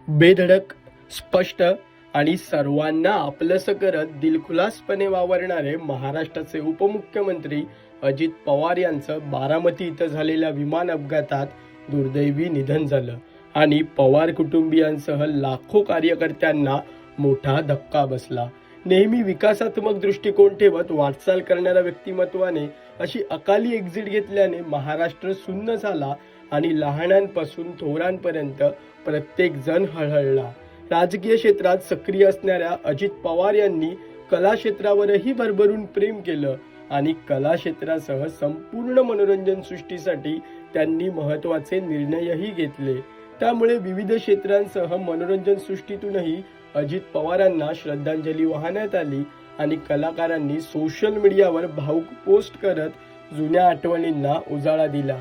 बेधडक, स्पष्ट आणि सर्वांना आपलंसं करत दिलखुलासपणे वावरणारे महाराष्ट्राचे उपमुख्यमंत्री अजित पवार यांचं बारामती इथं झालेल्या विमान अपघातात दुर्दैवी निधन झालं आणि पवार कुटुंबियांसह लाखो कार्यकर्त्यांना मोठा धक्का बसला। नेहमी विकासात्मक दृष्टिकोन ठेवत वाटचाल करणाऱ्या व्यक्तिमत्वाने अशी अकाली एक्झिट घेतल्याने महाराष्ट्र सुन्न झाला आणि लहानांपासून थोरांपर्यंत प्रत्येक जण हळहळला। राजकीय क्षेत्रात सक्रिय असणाऱ्या अजित पवार यांनी कला क्षेत्रावरही भरभरून प्रेम केलं आणि कला क्षेत्रासह संपूर्ण मनोरंजन सृष्टीसाठी त्यांनी महत्त्वाचे निर्णयही घेतले। त्यामुळे विविध क्षेत्रांसह मनोरंजन सृष्टीतूनही अजित पवारांना श्रद्धांजली वाहण्यात आली आणि कलाकारांनी सोशल मीडियावर भावुक पोस्ट करत जुन्या आठवणींना उजाळा दिला।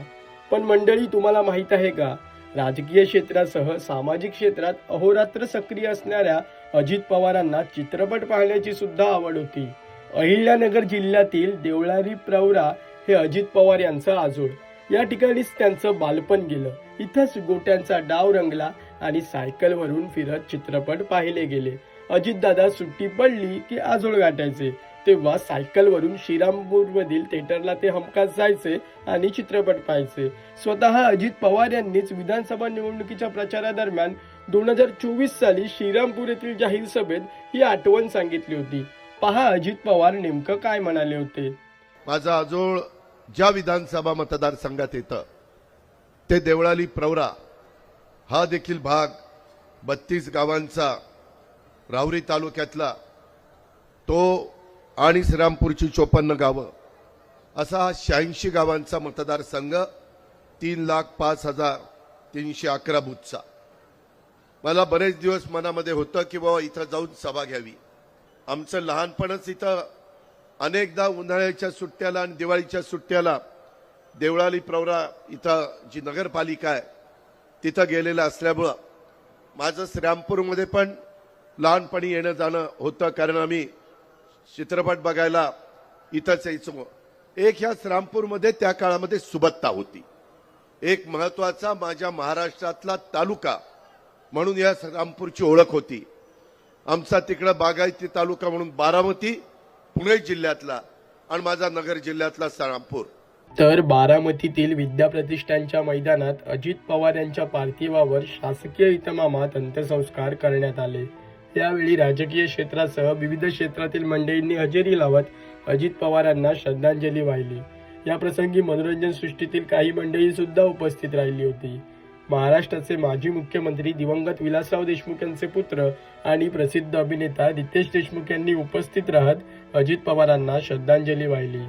पण मंडळी, तुम्हाला माहित आहे का, राजकीय क्षेत्रासह सामाजिक क्षेत्रात अहोरात्र सक्रिय असणाऱ्या अजित पवारांना चित्रपट पाहण्याची सुद्धा आवड होती। अहिल्यानगर जिल्ह्यातील देवळाली प्रवरा हे अजित पवार यांचं आजोळ। या ठिकाणीच त्यांचं बालपण गेलं। इथंच गोट्यांचा डाव रंगला आणि सायकलवरून फिरत चित्रपट पाहिले गेले। अजितदादा सुट्टी पडली की आजोळ गाठायचे, तेव्हा सायकलवरून श्रीरामपूरमधील थिएटरला ते हमखास जायचे आणि चित्रपट पाहायचे। स्वतः अजित पवार यांनीच विधानसभा निवडणुकीच्या प्रचारादरम्यान 2024 साली श्रीरामपूर येथील जाहीर सभेत ही आठवण सांगितली होती। पहा अजित पवार नेमकं काय म्हणाले होते। माझा आजोळ ज्या विधानसभा मतदारसंघात येतं ते देवळाली प्रवरा हा देखील भाग 32 गावांचा राहुरी तालुक्यातला तो आणि श्रीरामपूरची 54 गावं असा 86 गावांचा मतदारसंघ 3,05,311 बूथचा। मला बरेच दिवस मनामध्ये होतं की बाबा इथं जाऊन सभा घ्यावी। आमचं लहानपणच इथं अनेकदा उन्हाळ्याच्या सुट्ट्याला आणि दिवाळीच्या सुट्ट्याला देवळाली प्रवरा इथं जी नगरपालिका आहे तिथं गेलेलं असल्यामुळं माझं श्रीरामपूरमध्ये पण लहानपणी येणं जाणं होतं, कारण आम्ही चित्रपट बघायला इथंच यायचो। एक ह्या श्रीरामपूरमध्ये त्या काळामध्ये सुबत्ता होती, एक महत्वाचा माझ्या महाराष्ट्रातला तालुका म्हणून या श्रीरामपूरची ओळख होती। आमचा तिकडं बागायती तालुका म्हणून बारामती पुणे जिल्ह्यातला आणि माझा नगर जिल्ह्यातला श्रीरामपूर। तर बारामतीतील विद्याप्रतिष्ठानच्या मैदानात अजित पवार यांच्या पार्थिवावर शासकीय इतमामात अंत्यसंस्कार करण्यात आले। यावेळी राजकीय क्षेत्रासह विविध क्षेत्रातील मंडळींनी हजेरी लावत अजित पवारांना श्रद्धांजली वाहिली। या प्रसंगी मनोरंजन सृष्टीतील काही मंडळी सुद्धा उपस्थित राहिली होती। महाराष्ट्राचे माजी मुख्यमंत्री दिवंगत विलासराव देशमुख यांचे पुत्र आणि प्रसिद्ध अभिनेता रितेश देशमुख यांनी उपस्थित राहत अजित पवारांना श्रद्धांजली वाहिली।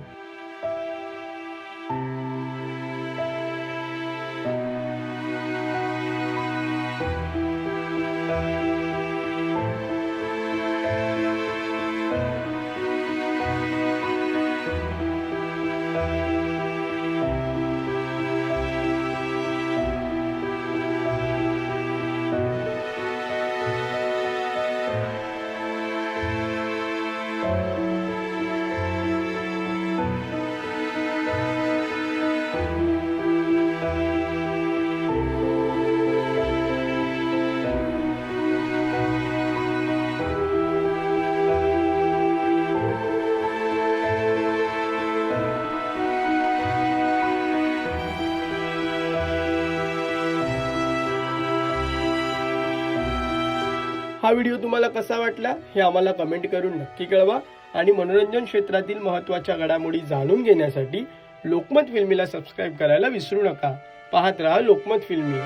हा व्हिडिओ तुम्हाला कसा वाटला हे आम्हाला कमेंट करून नक्की कळवा आणि मनोरंजन क्षेत्रातील महत्त्वाच्या घडामोडी जाणून घेण्यासाठी लोकमत फिल्मीला सबस्क्राइब करायला विसरू नका। पाहत रहा लोकमत फिल्मी।